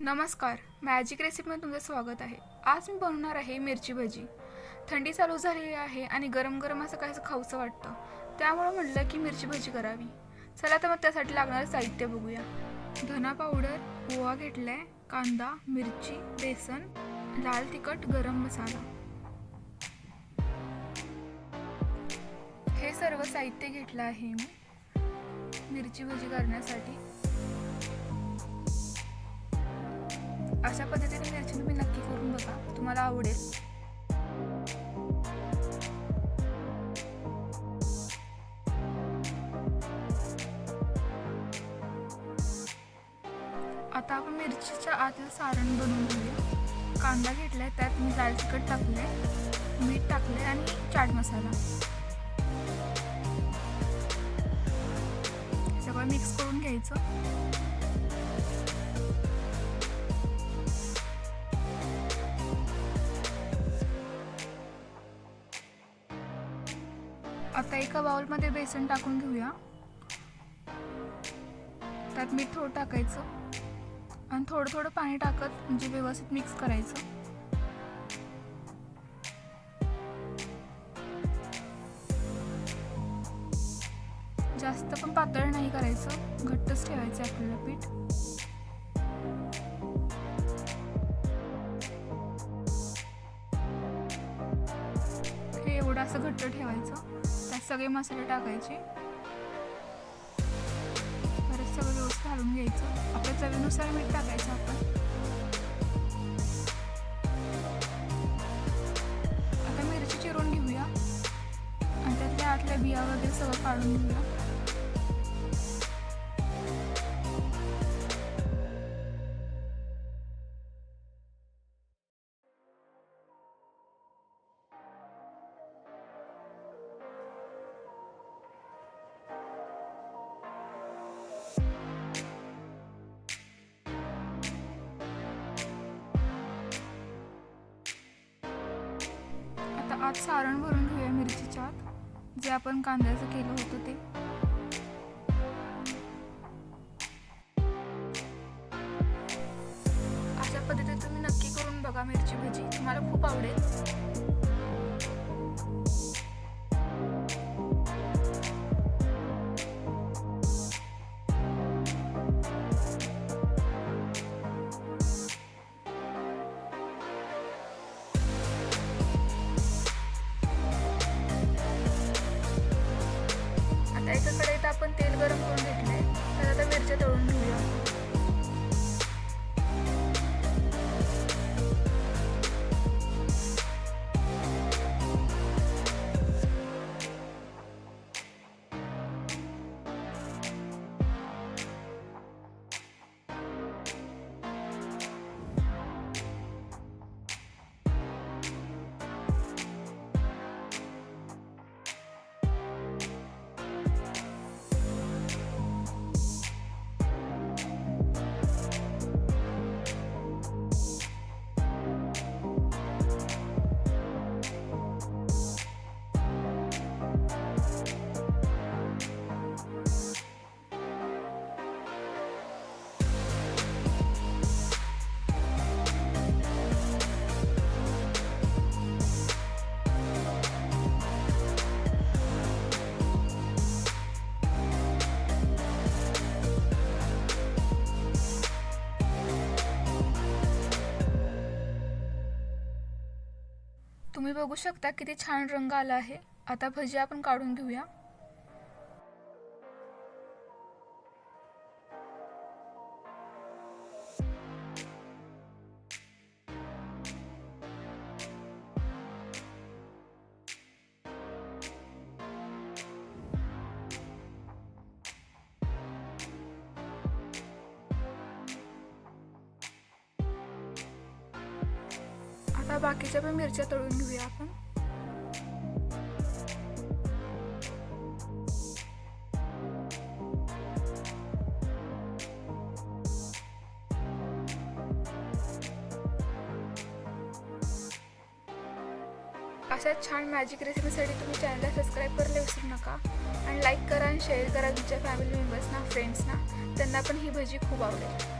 नमस्कार, मॅजिक रेसिपीमध्ये तुमचं स्वागत आहे. आज मी बनवणार आहे मिरची भजी. थंडी चालू झालेली आहे आणि गरम गरम असं काहीसं खाऊचं वाटतं. त्यामुळे म्हटलं की मिरची भजी करावी. चला तर मग त्यासाठी लागणारं साहित्य बघूया. धना पावडर, ओवा घेतलाय, कांदा, मिरची, बेसन, लाल तिखट, गरम मसाला. हे सर्व साहित्य घेतलं आहे मी मिरची भजी करण्यासाठी. अशा पद्धतीने मिरची तुम्ही नक्की करून बघा, तुम्हाला आवडेल. आता आपण मिरचीच्या आतलं सारण बनवून घेऊया. कांदा घेतलाय, त्यात मी लाल तिखट टाकले, मीठ टाकले आणि चाट मसाला. सगळं मिक्स करून घ्यायचं. आता एका बाउलमध्ये बेसन टाकून घेऊया. त्यात मीठ थोडं टाकायचं आणि थोडं थोडं पाणी टाकत म्हणजे व्यवस्थित मिक्स करायचं. जास्त पण पातळ नाही करायचं, घट्टच ठेवायचं आपल्याला पीठ. हे एवढं असं घट्ट ठेवायचं. त्यात सगळे मसाले टाकायचे, परत सगळं व्यवस्थित घालून घ्यायचं. आपल्या चवीनुसार मीठ टाकायचं आपण. आता मिरची चिरून घेऊया आणि त्यातल्या आतल्या बिया वगैरे सगळं काढून घेऊया. आत सारण भरून घेऊया मिरचीच्या आत, जे आपण कांद्याचं केलं होतं ते. अशा पद्धतीने तुम्ही नक्की करून बघा मिरची भजी, तुम्हाला खूप आवडेल. एका कढईत आपण तेल गरम करून घेतले, तर आता मिरच्या तळून घेऊया. तुम्ही बघू शकता किती छान रंग आला आहे. आता भजी आपण काढून घेऊया. आता बाकीच्या पण मिरच्या तळून घेऊया आपण. अशा छान मॅजिक रेसिपीसाठी तुम्ही चॅनलला सबस्क्राईब करायला विसरू नका आणि लाईक करा आणि शेअर करा तुमच्या फॅमिली मेंबर्सना, फ्रेंड्सना. त्यांना पण ही भजी खूप आवडेल.